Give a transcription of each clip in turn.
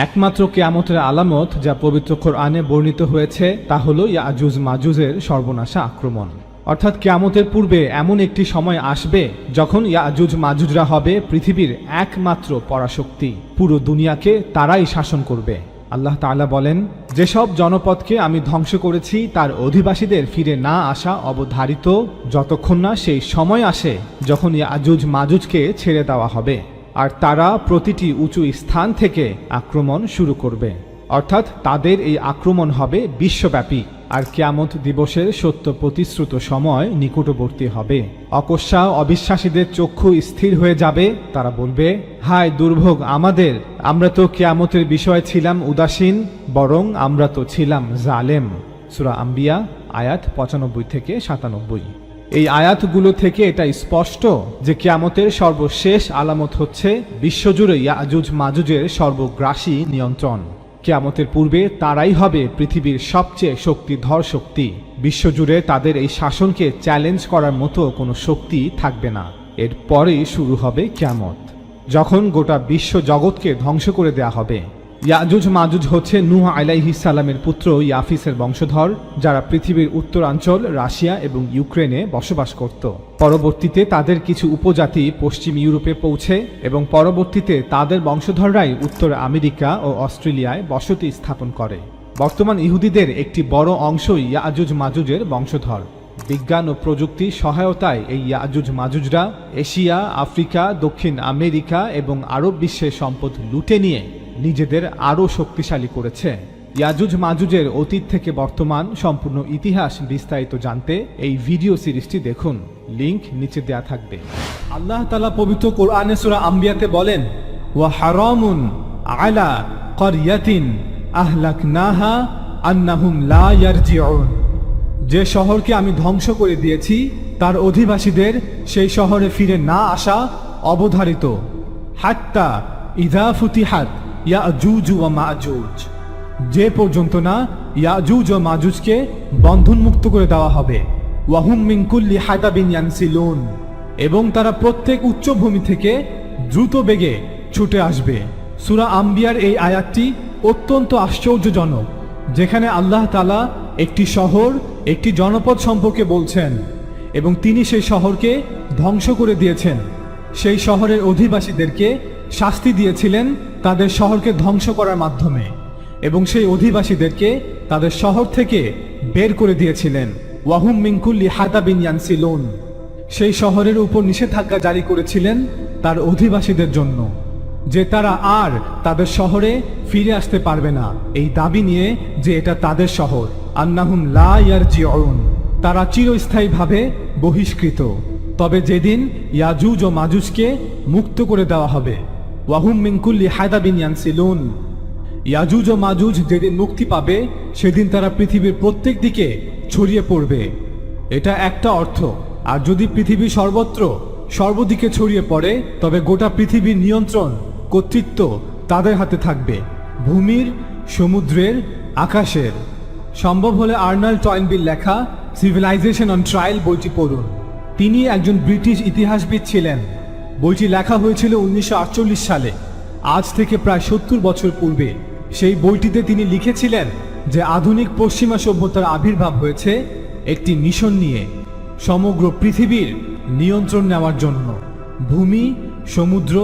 একমাত্র কিয়ামতের আলামত যা পবিত্র কোরআনে বর্ণিত হয়েছে তা হলো ইয়াজুজ মাজুজের সর্বনাশা আক্রমণ। অর্থাৎ কিয়ামতের পূর্বে এমন একটি সময় আসবে যখন ইয়াজুজ মাজুজরা হবে পৃথিবীর একমাত্র পরাশক্তি, পুরো দুনিয়াকে তারাই শাসন করবে। আল্লাহ তাআলা বলেন, যেসব জনপদকে আমি ধ্বংস করেছি তার অধিবাসীদের ফিরে না আসা অবধারিত যতক্ষণ না সেই সময় আসে যখন ইয়াজুজ মাজুজকে ছেড়ে দেওয়া হবে, আর তারা প্রতিটি উঁচু স্থান থেকে আক্রমণ শুরু করবে। অর্থাৎ তাদের এই আক্রমণ হবে বিশ্বব্যাপী, আর কিয়ামত দিবসের সত্য প্রতিশ্রুত সময় নিকটবর্তী হবে। অকস্মা অবিশ্বাসীদের চক্ষু স্থির হয়ে যাবে, তারা বলবে, হায় দুর্ভোগ আমাদের, আমরা তো কিয়ামতের বিষয়ে ছিলাম উদাসীন, বরং আমরা তো ছিলাম জালেম। সূরা আম্বিয়া আয়াত 95 থেকে 97। এই আয়াতগুলো থেকে এটা স্পষ্ট যে কিয়ামতের সর্বশেষ আলামত হচ্ছে বিশ্বজুড়ে ইয়াজুজ মাজুজের সর্বগ্রাসী নিয়ন্ত্রণ। কিয়ামতের পূর্বে তারাই হবে পৃথিবীর সবচেয়ে শক্তিধর শক্তি। বিশ্বজুড়ে তাদের এই শাসনকে চ্যালেঞ্জ করার মতো কোনো শক্তি থাকবে না। এরপরেই শুরু হবে কিয়ামত, যখন গোটা বিশ্ব জগৎকে ধ্বংস করে দেয়া হবে। ইয়াজুজ মাজুজ হচ্ছে নূহ আলাইহিস সালামের পুত্র ইয়াফিসের বংশধর, যারা পৃথিবীর উত্তরাঞ্চল রাশিয়া এবং ইউক্রেনে বসবাস করত। পরবর্তীতে তাদের কিছু উপজাতি পশ্চিম ইউরোপে পৌঁছে এবং পরবর্তীতে তাদের বংশধররাই উত্তর আমেরিকা ও অস্ট্রেলিয়ায় বসতি স্থাপন করে। বর্তমান ইহুদিদের একটি বড় অংশই ইয়াজুজ মাজুজের বংশধর। বিজ্ঞান ও প্রযুক্তির সহায়তায় এই ইয়াজুজ মাজুজরা এশিয়া, আফ্রিকা, দক্ষিণ আমেরিকা এবং আরব বিশ্বের সম্পদ লুটে নিয়ে নিজেদের আরও শক্তিশালী করেছে। ইয়াজুজ মাজুজের অতীত থেকে বর্তমান সম্পূর্ণ ইতিহাস বিস্তারিত জানতে এই ভিডিও সিরিজটি দেখুন, লিংক নিচে দেয়া থাকবে। আল্লাহ তাআলা পবিত্র কোরআনে সূরা আম্বিয়াতে বলেন, ওয়া হারামুন আলা ক্বরিয়াতিন আহলাকনাহা আন্নাহুম লা ইয়ারজিউন। যে শহরকে আমি ধ্বংস করে দিয়েছি তার অধিবাসীদের সেই শহরে ফিরে না আসা অবধারিত। হাত্তা ইযা ফুতিহাত ইয়াজুজ ওয়া মাজুজ, যে পর্যন্ত না ইয়াজুজ ও মাজুজকে বন্ধনমুক্ত করে দেওয়া হবে। ওয়াহুম মিন কুল্লি হাদাবিন ইয়ানসিলুন, এবং তারা প্রত্যেক উচ্চভূমি থেকে দ্রুত বেগে ছুটে আসবে। সূরা আম্বিয়ার এই আয়াতটি অত্যন্ত আশ্চর্যজনক, যেখানে আল্লাহ তাআলা একটি শহর, একটি জনপদ সম্পর্কে বলছেন এবং তিনি সেই শহরকে ধ্বংস করে দিয়েছেন। সেই শহরের অধিবাসীদেরকে শাস্তি দিয়েছিলেন তাদের শহরকে ধ্বংস করার মাধ্যমে, এবং সেই অধিবাসীদেরকে তাদের শহর থেকে বের করে দিয়েছিলেন। ওয়াহুম মিন কুল্লি হাদাবিন ইয়ানসিলুন, সেই শহরের উপর নিষেধাজ্ঞা জারি করেছিলেন তার অধিবাসীদের জন্য যে তারা আর তাদের শহরে ফিরে আসতে পারবে না, এই দাবি নিয়ে যে এটা তাদের শহর। আন্নাহুম লা ইয়ারজিউন, তারা চিরস্থায়ীভাবে বহিষ্কৃত। তবে যেদিন ইয়াজুজ ও মাজুজকে মুক্ত করে দেওয়া হবে, ওয়াহুম মিন কুল্লি হাদাবিন ইয়ানসিলুন, ইয়াজুজ ও মাজুজ যেদিন মুক্তি পাবে সেদিন তারা পৃথিবীর প্রত্যেক দিকে ছড়িয়ে পড়বে। এটা একটা অর্থ। আর যদি পৃথিবী সর্বত্র সর্বদিকে ছড়িয়ে পড়ে তবে গোটা পৃথিবীর নিয়ন্ত্রণ, কর্তৃত্ব তাদের হাতে থাকবে, ভূমির, সমুদ্রের, আকাশের। সম্ভব হলে আর্নাল্ড টয়েনবির লেখা সিভিলাইজেশন অন ট্রায়াল বইটি পড়ুন। তিনি একজন ব্রিটিশ ইতিহাসবিদ ছিলেন। বইটি লেখা হয়েছিল 1948 সালে, আজ থেকে প্রায় 70 বছর পূর্বে। সেই বইটিতে তিনি লিখেছিলেন যে আধুনিক পশ্চিমা সভ্যতার আবির্ভাব হয়েছে একটি মিশন নিয়ে, সমগ্র পৃথিবীর নিয়ন্ত্রণ নেওয়ার জন্য। ভূমি, সমুদ্র,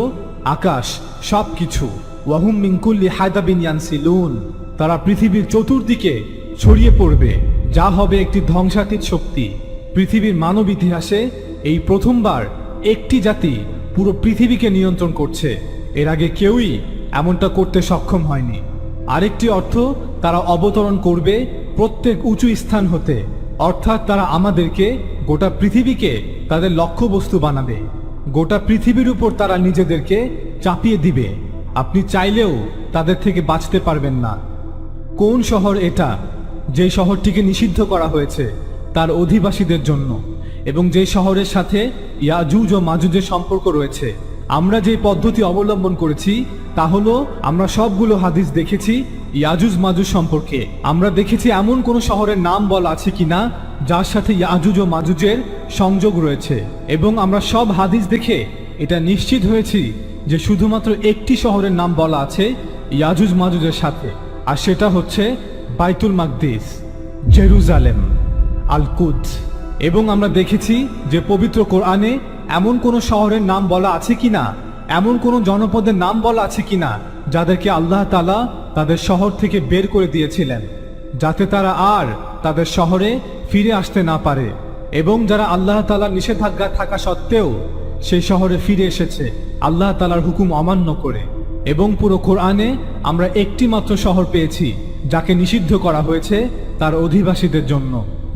আকাশ সবকিছু। ওয়াহুম মিন কুল্লি হাদাবিন ইয়ানসিলুন, তারা পৃথিবীর চতুর্দিকে ছড়িয়ে পড়বে, যা হবে একটি ধ্বংসাতীত শক্তি। পৃথিবীর মানব ইতিহাসে এই প্রথমবার একটি জাতি পুরো পৃথিবীকে নিয়ন্ত্রণ করছে। এর আগে কেউই এমনটা করতে সক্ষম হয়নি। আরেকটি অর্থ, তারা অবতরণ করবে প্রত্যেক উঁচু স্থান হতে, অর্থাৎ তারা আমাদেরকে, গোটা পৃথিবীকে তাদের লক্ষ্যবস্তু বানাবে। গোটা পৃথিবীর উপর তারা নিজেদেরকে চাপিয়ে দিবে। আপনি চাইলেও তাদের থেকে বাঁচতে পারবেন না। কোন শহর এটা, যে শহরটিকে নিষিদ্ধ করা হয়েছে তার অধিবাসীদের জন্য, এবং যে শহরের সাথে ইয়াজুজ ও মাজুজের সম্পর্ক রয়েছে? আমরা যে পদ্ধতি অবলম্বন করেছি তা হলো, আমরা সবগুলো হাদিস দেখেছি ইয়াজুজ মাজুজ সম্পর্কে। আমরা দেখেছি এমন কোন শহরের নাম বলা আছে কিনা যার সাথে ইয়াজুজ ও মাজুজের সংযোগ রয়েছে, এবং আমরা সব হাদিস দেখে এটা নিশ্চিত হয়েছি যে শুধুমাত্র একটি শহরের নাম বলা আছে ইয়াজুজ মাজুজের সাথে, আর সেটা হচ্ছে বাইতুল মাকদিস, জেরুজালেম, আল কুদস। এবং আমরা দেখেছি যে পবিত্র কোরআনে এমন কোনো শহরের নাম বলা আছে কিনা, এমন কোনো জনপদের নাম বলা আছে কিনা যাদেরকে আল্লাহ তাআলা তাদের শহর থেকে বের করে দিয়েছিলেন, যাতে তারা আর তাদের শহরে ফিরে আসতে না পারে, এবং যারা আল্লাহ তাআলার নিষেধাজ্ঞা থাকা সত্ত্বেও সেই শহরে ফিরে এসেছে আল্লাহ তাআলার হুকুম অমান্য করে। এবং পুরো কোরআনে আমরা একটি মাত্র শহর পেয়েছি যাকে নিষিদ্ধ করা হয়েছে তার অধিবাসীদের জন্য,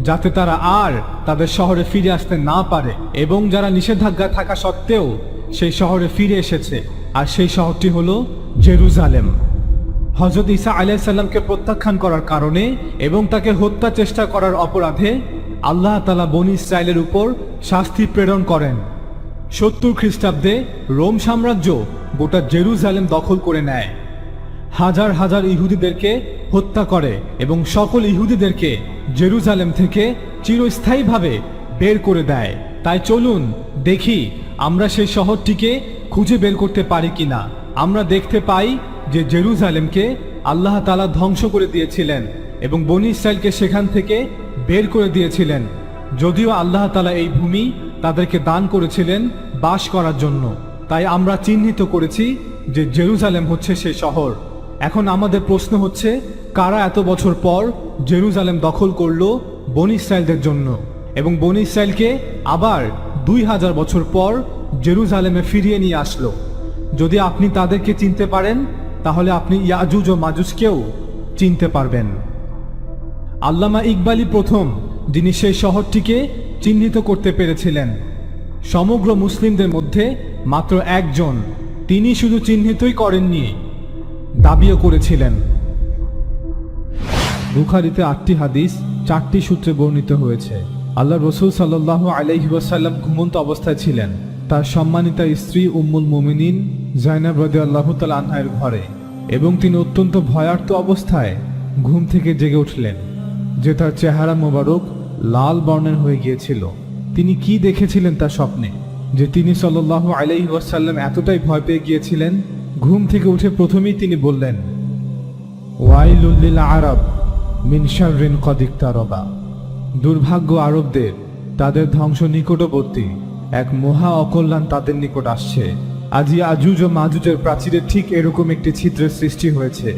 যাতে তারা আর তাদের শহরে ফিরে আসতে না পারে, এবং যারা নিষেধাজ্ঞা থাকা সত্ত্বেও সেই শহরে ফিরে এসেছে, আর সেই শহরটি হলো জেরুজালেম। হযরত ঈসা আলাইহিস সালামকে প্রত্যাখ্যান করার কারণে এবং তাকে হত্যা চেষ্টা করার অপরাধে আল্লাহ তাআলা বনী ইসরাইলের উপর শাস্তি প্রেরণ করেন। 70 খ্রিস্টাব্দে রোম সাম্রাজ্য গোটা জেরুজালেম দখল করে নেয়, হাজার হাজার ইহুদিদেরকে হত্যা করে এবং সকল ইহুদিদেরকে জেরুজালেম থেকে চিরস্থায়ীভাবে বের করে দেয়। তাই চলুন দেখি আমরা সেই শহরটিকে খুঁজে বের করতে পারি কিনা। আমরা দেখতে পাই যে জেরুজালেমকে আল্লাহ তাআলা ধ্বংস করে দিয়েছিলেন এবং বনী ইসরাইলকে সেখান থেকে বের করে দিয়েছিলেন, যদিও আল্লাহ তাআলা এই ভূমি তাদেরকে দান করেছিলেন বাস করার জন্য। তাই আমরা চিহ্নিত করেছি যে জেরুজালেম হচ্ছে সেই শহর। এখন আমাদের প্রশ্ন হচ্ছে, কারা এত বছর পর জেরুজালেম দখল করলো বনী ইসরাইলদের জন্য, এবং বনী ইসরাইলকে আবার 2000 বছর পর জেরুজালেমে ফিরিয়ে নিয়ে আসলো? যদি আপনি তাদেরকে চিনতে পারেন তাহলে আপনি ইয়াজুজ ও মাজুজকেও চিনতে পারবেন। আল্লামা ইকবালই প্রথম যিনি সেই শহরটিকে চিহ্নিত করতে পেরেছিলেন। সমগ্র মুসলিমদের মধ্যে মাত্র একজন, তিনি শুধু চিহ্নিতই করেননি, দাবিও করেছিলেন। বুখারীতে 8টি হাদিস 4টি সূত্রে বর্ণিত হয়েছে। আল্লাহ রসুল সাল্লাল্লাহু আলাইহি ওয়াসাল্লাম ঘুমন্ত অবস্থায় ছিলেন তার সম্মানিতা স্ত্রী উম্মুল মুমিনিন যায়নাব রাদিয়াল্লাহু তাআলা আনহার ঘরে, এবং তিনি অত্যন্ত ভয়ার্ত অবস্থায় ঘুম থেকে জেগে উঠলেন যে তার চেহারা মোবারক লাল বর্ণের হয়ে গিয়েছিল। তিনি কি দেখেছিলেন তার স্বপ্নে যে তিনি সাল্লাল্লাহু আলাইহি ওয়াসাল্লাম এতটাই ভয় পেয়ে গিয়েছিলেন, ঘুম থেকে উঠে প্রথমেই তিনি বললেন, ওয়াইলুল লিল আরব মিন শাররিন কদ ইকতারাবা। দুর্ভাগ্য আরবদের, তাদের ধ্বংস নিকটবর্তী, এক মহা অকল্যাণ তাদের নিকট আসছে। আজ ইয়াজুজ ও মাজুজের প্রাচীরে ঠিক এরকম একটি ছিদ্রের সৃষ্টি হয়েছে।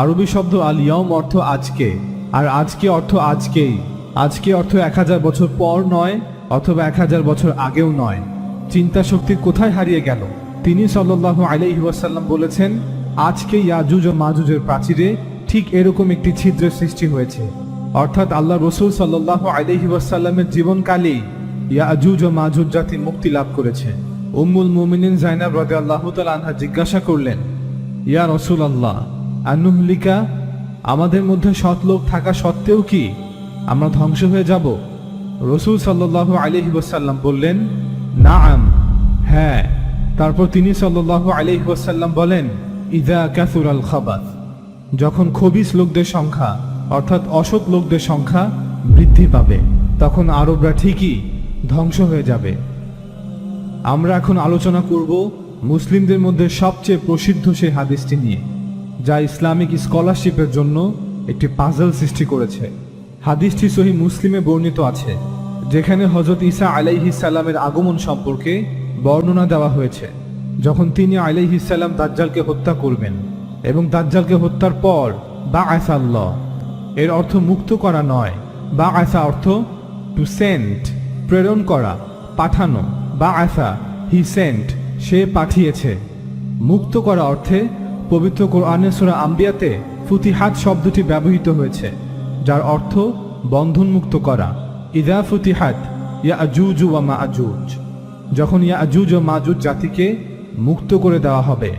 আরবি শব্দ আল ইয়াউম অর্থ আজকে, আর আজকে অর্থ আজকেই। আজকে অর্থ 1000 বছর পর নয়, অথবা 1000 বছর আগেও নয়। চিন্তা শক্তি কোথায় হারিয়ে গেল? তিনি সাল্লাল্লাহু আলাইহি ওয়াসাল্লাম বলেছেন, আজকে ইয়াজুজ ও মাজুজের প্রাচীরে ঠিক এরকম একটি ছিদ্রের সৃষ্টি হয়েছে। অর্থাৎ আল্লাহ রসুল সাল্লাল্লাহু আলাইহি ওয়াসাল্লামের জীবনকালেই ইয়াজুজ ও মাজুজ জাতি মুক্তি লাভ করেছে। উম্মুল মুমিনিন যায়নাব রাদিয়াল্লাহু তাআলা আনহা জিজ্ঞাসা করলেন, ইয়া রাসূলুল্লাহ, আনুহলিকা, আমাদের মধ্যে সৎ লোক থাকা সত্ত্বেও কি আমরা ধ্বংস হয়ে যাব? রসুল সাল্লাল্লাহু আলাইহি ওয়াসাল্লাম বললেন, নাআম, হ্যাঁ। তারপর তিনি সাল্লাল্লাহু আলাইহি ওয়াসাল্লাম বলেন, ইযা কাসুরাল খাবাস, যখন খবিস লোকদের সংখ্যা অর্থাৎ অসৎ লোকদের সংখ্যা বৃদ্ধি পাবে, তখন আরবরা ঠিকই ধ্বংস হয়ে যাবে। আমরা এখন আলোচনা করব মুসলিমদের মধ্যে সবচেয়ে প্রসিদ্ধ সেই হাদিসটি নিয়ে, যা ইসলামিক স্কলারশিপের জন্য একটি পাজল সৃষ্টি করেছে। হাদিসটি সহিহ মুসলিমে বর্ণিত আছে, যেখানে হযরত ঈসা আলাইহিস সালামের আগমন সম্পর্কে বর্ণনা দেওয়া হয়েছে। যখন তিনি আলাইহিস সালাম দাজ্জালকে হত্যা করবেন এবং দাজ্জালকে হত্যার পর বাআসা আল্লাহ, এর অর্থ মুক্ত করা নয়। বাআসা অর্থ টু সেন্ড, প্রেরণ করা, পাঠানো। বাআসা, হি সেন্ট, সে পাঠিয়েছে। মুক্ত করা অর্থে পবিত্র কোরআনে সূরা আম্বিয়াতে ফুতিহাত শব্দটি ব্যবহৃত হয়েছে, যার অর্থ বন্ধনমুক্ত করা। ইযা ফুতিহাত ইয়াজুজ ওয়া মাজুজ, যখন ইয়াজুজ ও মাজুজ জাতিকে মুক্ত করে দেওয়া হবে।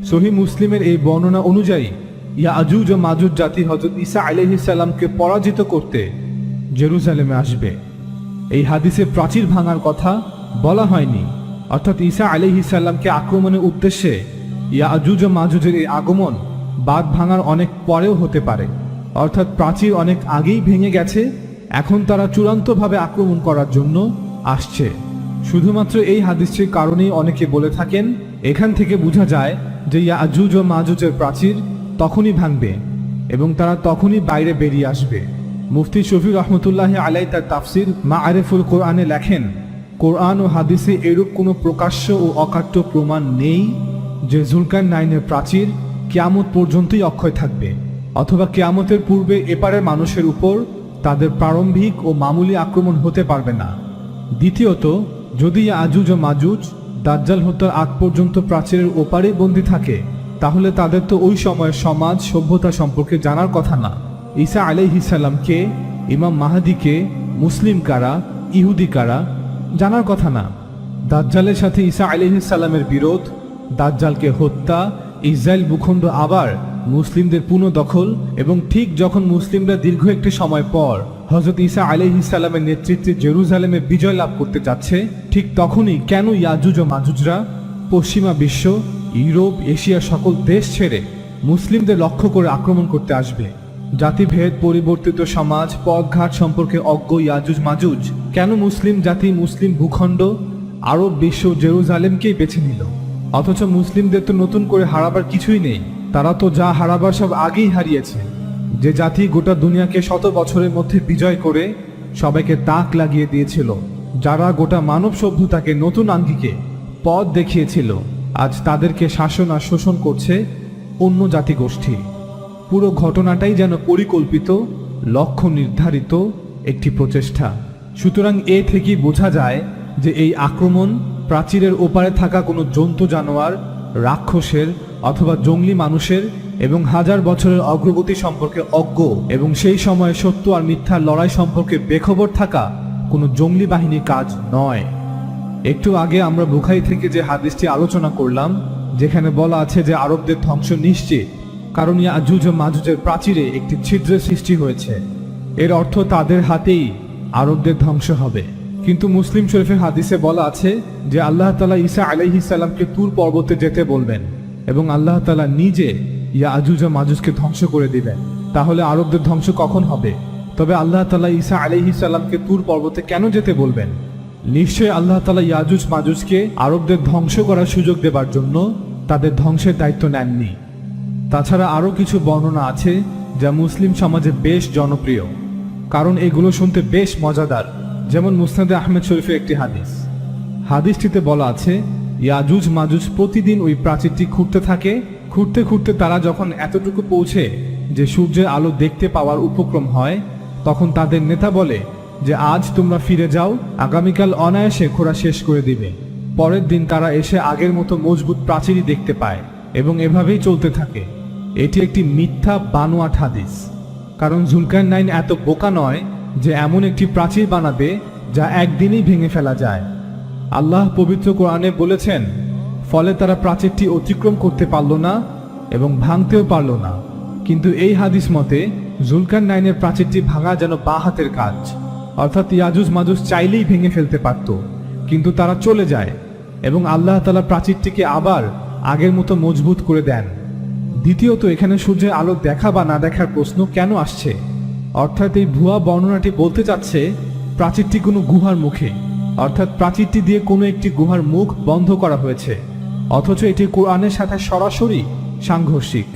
সহিহ মুসলিমের এই বর্ণনা অনুযায়ী ইয়াজুজ ও মাজুজ জাতি হযরত ঈসা আলাইহিস সালামকে পরাজিত করতে জেরুজালেমে আসবে। এই হাদিসে প্রাচীর ভাঙার কথা বলা হয়নি, অর্থাৎ ঈসা আলাইহিস সালামকে আক্রমণের উদ্দেশ্যে ইয়াজুজ ও মাজুজের এই আগমন বাঁধ ভাঙার অনেক পরেও হতে পারে, অর্থাৎ প্রাচীর অনেক আগেই ভেঙে গেছে, এখন তারা চূড়ান্তভাবে আক্রমণ করার জন্য আসছে। শুধুমাত্র এই হাদিসটির কারণেই অনেকে বলে থাকেন, এখান থেকে বোঝা যায় যে ইয়াজুজ ও মাজুজের প্রাচীর তখনই ভাঙবে এবং তারা তখনই বাইরে বেরিয়ে আসবে। মুফতি শফি রহমতুল্লাহ আলাই তার তাফসির মাআরিফুল কোরআনে লেখেন, কোরআন ও হাদিসে এরূপ কোনো প্রকাশ্য ও অকাট্য প্রমাণ নেই যে যুলকারনাইনের প্রাচীর কিয়ামত পর্যন্তই অক্ষয় থাকবে, অথবা কিয়ামতের পূর্বে এপারের মানুষের উপর তাদের প্রারম্ভিক ও মামুলি আক্রমণ হতে পারবে না। দ্বিতীয়ত, যদি ইয়াজুজ ও মাজুজ দাজ্জাল হত্যার আগ পর্যন্ত প্রাচীরের ওপারে বন্দী থাকে, তাহলে তাদের তো ওই সময়ের সমাজ সভ্যতা সম্পর্কে জানার কথা না। ঈসা আলাইহিস সালামকে, ইমাম মাহদীকে, মুসলিম কারা, ইহুদি কারা জানার কথা না। দাজ্জালের সাথে ঈসা আলাইহিস সালামের বিরোধ, দাজ্জালকে হত্যা, ইসরায়েল ভূখণ্ড আবার মুসলিমদের পুনঃদখল, এবং ঠিক যখন মুসলিমরা দীর্ঘ একটি সময় পর হযরত ঈসা আলাইহিস সালামের নেতৃত্বে জেরুজালেমে বিজয় লাভ করতে যাচ্ছে, ঠিক তখনই কেন ইয়াজুজ ও মাজুজরা পশ্চিমা বিশ্ব, ইউরোপ, এশিয়ার সকল দেশ ছেড়ে মুসলিমদের লক্ষ্য করে আক্রমণ করতে আসবে? জাতিভেদ, পরিবর্তিত সমাজ, পথঘাট সম্পর্কে অজ্ঞ ইয়াজুজ মাজুজ কেন মুসলিম জাতি, মুসলিম ভূখণ্ড, আরব বিশ্ব, জেরুজালেমকেই বেছে নিল? অথচ মুসলিমদের তো নতুন করে হারাবার কিছুই নেই, তারা তো যা হারাবার সব আগেই হারিয়েছে। যে জাতি গোটা দুনিয়াকে শত বছরের মধ্যে বিজয় করে সবাইকে তাক লাগিয়ে দিয়েছিল, যারা গোটা মানব সভ্যতাকে নতুন আঙ্গিকে পথ দেখিয়েছিল, আজ তাদেরকে শাসন আর শোষণ করছে অন্য জাতিগোষ্ঠী। পুরো ঘটনাটাই যেন পরিকল্পিত, লক্ষ্য নির্ধারিত একটি প্রচেষ্টা। সুতরাং এ থেকেই বোঝা যায় যে এই আক্রমণ প্রাচীরের ওপারে থাকা কোনো জন্তু জানোয়ার, রাক্ষসের অথবা জঙ্গলি মানুষের এবং হাজার বছরের অগ্রগতি সম্পর্কে অজ্ঞ এবং সেই সময়ে সত্য আর মিথ্যার লড়াই সম্পর্কে বেখবর থাকা কোনো জঙ্গলি বাহিনীর কাজ নয়। একটু আগে আমরা বুখারী থেকে যে হাদিসটি আলোচনা করলাম, যেখানে বলা আছে যে আরবদের ধ্বংস নিশ্চিত, কারণ ইয়াজুজ ও মাজুজের প্রাচীরে একটি ছিদ্রের সৃষ্টি হয়েছে, এর অর্থ তাদের হাতেই আরবদের ধ্বংস হবে। কিন্তু মুসলিম শরীফের হাদিসে বলা আছে যে আল্লাহ তাআলা ঈসা আলাইহিস সালামকে তুর পর্বতে যেতে বলবেন এবং আল্লাহ তাআলা নিজে ইয়াজুজ ও মাজুজকে ধ্বংস করে দিবেন। তাহলে আরবদের ধ্বংস কখন হবে? তবে আল্লাহ তাআলা ঈসা আলাইহিস সালামকে তুর পর্বতে কেন যেতে বলবেন? নিশ্চয় আল্লাহ তাআলা ইয়াজুজ মাজুজকে আরবদের ধ্বংস করার সুযোগ দেবার জন্য তাদের ধ্বংসের দায়িত্ব নেননি। তাছাড়া আরও কিছু বর্ণনা আছে যা মুসলিম সমাজে বেশ জনপ্রিয়, কারণ এগুলো শুনতে বেশ মজাদার। যেমন মুসনাদে আহমেদ শরীফের একটি হাদিসটিতে বলা আছে, ইয়াজুজ মাজুজ প্রতিদিন ওই প্রাচীরটি খুঁড়তে থাকে। খুঁড়তে খুঁড়তে তারা যখন এতটুকু পৌঁছে যে সূর্যের আলো দেখতে পাওয়ার উপক্রম হয়, তখন তাদের নেতা বলে যে আজ তোমরা ফিরে যাও, আগামীকাল অনায়াসে খোঁড়া শেষ করে দিবে। পরের দিন তারা এসে আগের মতো মজবুত প্রাচীরই দেখতে পায় এবং এভাবেই চলতে থাকে। এটি একটি মিথ্যা বানোয়াট হাদিস, কারণ যুলকারনাইন এত বোকা নয় যে এমন একটি প্রাচীর বানাবে যা একদিনেই ভেঙে ফেলা যায়। আল্লাহ পবিত্র কোরআনে বলেছেন, ফলে তারা প্রাচীরটি অতিক্রম করতে পারল না এবং ভাঙতেও পারল না। কিন্তু এই হাদিস মতে যুলকারনাইনের প্রাচীরটি ভাঙা যেন বাঁ হাতের কাজ, অর্থাৎ ইয়াজুজ মাজুজ চাইলেই ভেঙে ফেলতে পারত, কিন্তু তারা চলে যায় এবং আল্লাহ তাআলা প্রাচীরটিকে আবার আগের মতো মজবুত করে দেন। দ্বিতীয়ত, এখানে সূর্যের আলো দেখা বা না দেখার প্রশ্ন কেন আসছে? অর্থাৎ এই ভুয়া বর্ণনাটি বলতে চাচ্ছে প্রাচীরটি কোনো গুহার মুখে, অর্থাৎ প্রাচীরটি দিয়ে কোনো একটি গুহার মুখ বন্ধ করা হয়েছে, অথচ এটি কোরআনের সাথে সরাসরি সাংঘর্ষিক।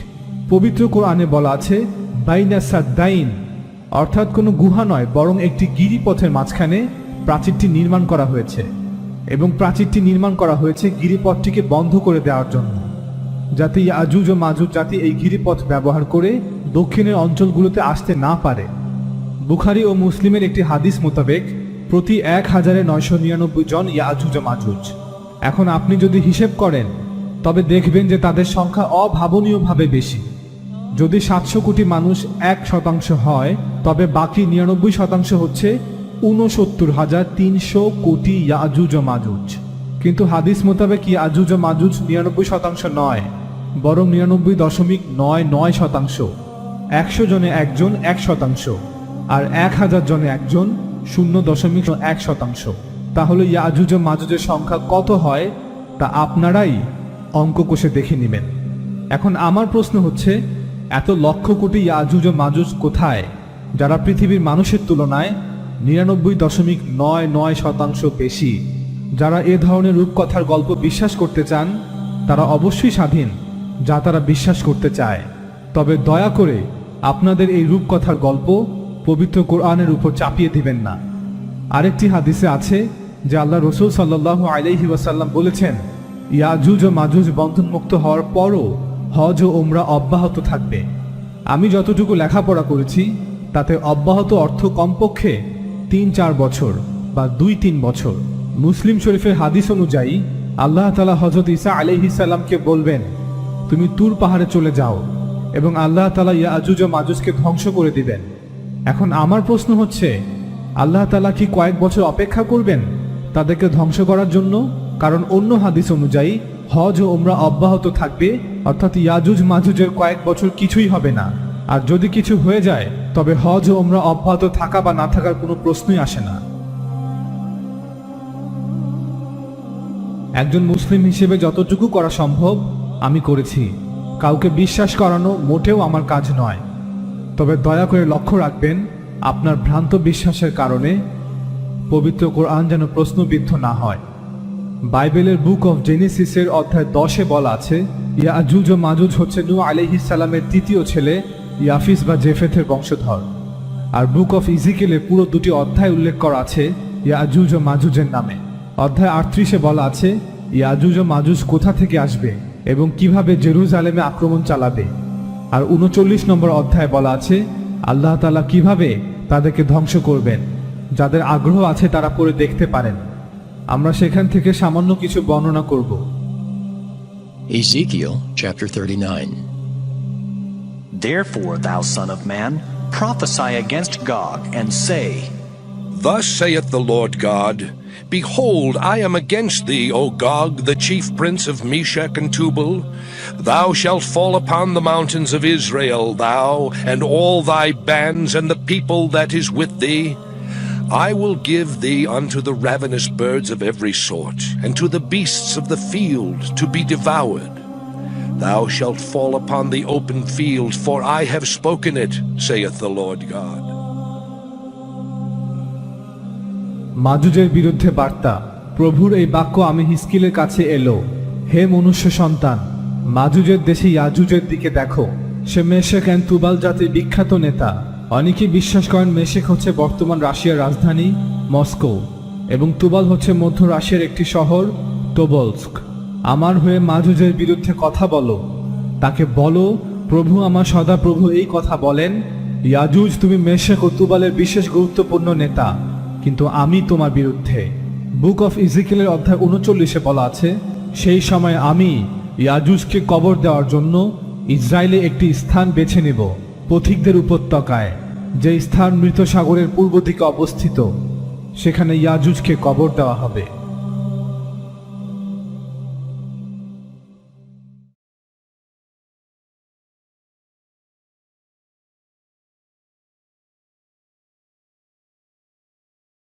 পবিত্র কোরআনে বলা আছে বাইনা সাদ্দাইন, অর্থাৎ কোনো গুহা নয় বরং একটি গিরিপথের মাঝখানে প্রাচীরটি নির্মাণ করা হয়েছে, এবং প্রাচীরটি নির্মাণ করা হয়েছে গিরিপথটিকে বন্ধ করে দেওয়ার জন্য, যাতে ইয়াজুজ ও মাজুজ জাতি এই গিরিপথ ব্যবহার করে দক্ষিণের অঞ্চলগুলোতে আসতে না পারে। বুখারী ও মুসলিমের একটি হাদিস মোতাবেক প্রতি 1999 জন ইয়াজুজ ও মাজুজ। এখন আপনি যদি হিসেব করেন তবে দেখবেন যে তাদের সংখ্যা অভাবনীয়ভাবে বেশি। যদি 700 কোটি মানুষ 1% হয়, তবে বাকি 99% হচ্ছে 69,300 কোটি ইয়াজুজ ও মাজুজ। কিন্তু হাদিস মোতাবেক ইয়াজুজ ও মাজুজ 99% নয়, বরং 99.99%। 100 জনে একজন 1%, আর 1000 জনে একজন 0.1%। তাহলে ইয়াজুজ ও মাজুজের সংখ্যা কত হয় তা আপনারাই অঙ্ক কষে দেখে নেবেন। এখন আমার প্রশ্ন হচ্ছে, এত লক্ষ কোটি ইয়াজুজ ও মাজুজ কোথায়, যারা পৃথিবীর মানুষের তুলনায় 99.99% বেশি? যারা এ ধরনের রূপকথার গল্প বিশ্বাস করতে চান তারা অবশ্যই স্বাধীন, যা তারা বিশ্বাস করতে চায়। তবে দয়া করে আপনাদের এই রূপকথার গল্প পবিত্র কোরআনের উপর চাপিয়ে দিবেন না। আরেকটি হাদিসে আছে যে আল্লাহ রসুল সাল্লাল্লাহু আলাইহি ওয়াসাল্লাম বলেছেন, ইয়াজুজ ও মাজুজ বন্ধনমুক্ত হওয়ার পরও হজ ও উমরা অব্যাহত থাকবে। আমি যতটুকু লেখাপড়া করেছি তাতে অব্যাহত অর্থ কমপক্ষে ৩-৪ বছর বা ২-৩ বছর। মুসলিম শরীফের হাদিস অনুযায়ী আল্লাহ তাআলা হযরত ঈসা আলাইহিস সালামকে বলবেন, তুমি তুর পাহাড়ে চলে যাও এবং আল্লাহ তাআলা ইয়াজুজ ও মাজুজকে ধ্বংস করে দিবেন। এখন আমার প্রশ্ন হচ্ছে, আল্লাহ তাআলা কি কয়েক বছর অপেক্ষা করবেন তাদেরকে ধ্বংস করার জন্য? কারণ অন্য হাদিস অনুযায়ী হজ ও উমরা অব্যাহত থাকবে, অর্থাৎ ইয়াজুজ মাজুজের কয়েক বছর কিছুই হবে না। আর যদি কিছু হয়ে যায় তবে হজ ও উমরা অব্যাহত থাকা বা না থাকার কোনো প্রশ্নই আসে না। একজন মুসলিম হিসেবে যতটুকু করা সম্ভব আমি করেছি। কাউকে বিশ্বাস করানো মোটেও আমার কাজ নয়। তবে দয়া করে লক্ষ্য রাখবেন, আপনার ভ্রান্ত বিশ্বাসের কারণে পবিত্র কোরআন যেন প্রশ্নবিদ্ধ না হয়। বাইবেলের বুক অফ জেনেসিসের অধ্যায় 10-এ বলা আছে, ইয়াজুজ ও মাজুজ হচ্ছে নূহ আলাইহিস সালামের তৃতীয় ছেলে ইয়াফিস বা জেফেথের বংশধর। আর বুক অফ ইজিকেলে পুরো 2টি অধ্যায় উল্লেখ করা আছে ইয়াজুজ ও মাজুজের নামে। অধ্যায় 38-এ বলা আছে ইয়াজুজ ও মাজুজ কোথা থেকে আসবে এবং কিভাবে জেরুজালেমে আক্রমণ চালাবে। আর 39 নম্বর অধ্যায়ে বলা আছে আল্লাহ তাআলা কিভাবে তাদেরকে ধ্বংস করবেন। যাদের আগ্রহ আছে তারা পড়ে দেখতে পারেন। আমরা সেখান থেকে সামান্য কিছু বর্ণনা করব। Ezekiel chapter 39. Therefore, thou son of man, prophesy against Gog, and say, Thus saith the Lord God, Behold, I am against thee, O Gog, the chief prince of Meshech and Tubal. Thou shalt fall upon the mountains of Israel, thou and all thy bands and the people that is with thee. I will give thee unto the ravenous birds of every sort, and to the beasts of the field to be devoured. Thou shalt fall upon the open field, for I have spoken it, saith the Lord God. মাজুজের বিরুদ্ধে বার্তা। প্রভুর এই বাক্য আমি হিজকিলের কাছে এলো, হে মনুষ্য সন্তান, মাজুজের দেশে ইয়াজুজের দিকে দেখো। সে মেশেক এন্ড তুবাল জাতির বিখ্যাত নেতা। অনেকেই বিশ্বাস করেন মেশেক হচ্ছে বর্তমান রাশিয়ার রাজধানী মস্কো এবং তুবাল হচ্ছে মধ্য রাশিয়ার একটি শহর টোবলস্ক। আমার হয়ে মাজুজের বিরুদ্ধে কথা বলো, তাকে বলো, প্রভু আমার সদাপ্রভু এই কথা বলেন, ইয়াজুজ তুমি মেশেক ও তুবালের বিশেষ গুরুত্বপূর্ণ নেতা, কিন্তু আমি তোমার বিরুদ্ধে। বুক অফ ইজিকেলের অধ্যায় 39-এ বলা আছে, সেই সময় আমি ইয়াজুজকে কবর দেওয়ার জন্য ইসরায়েলে একটি স্থান বেছে নেব, পথিকদের উপত্যকায়, যে স্থান মৃত সাগরের পূর্ব দিকে অবস্থিত। সেখানে ইয়াজুজকে কবর দেওয়া হবে।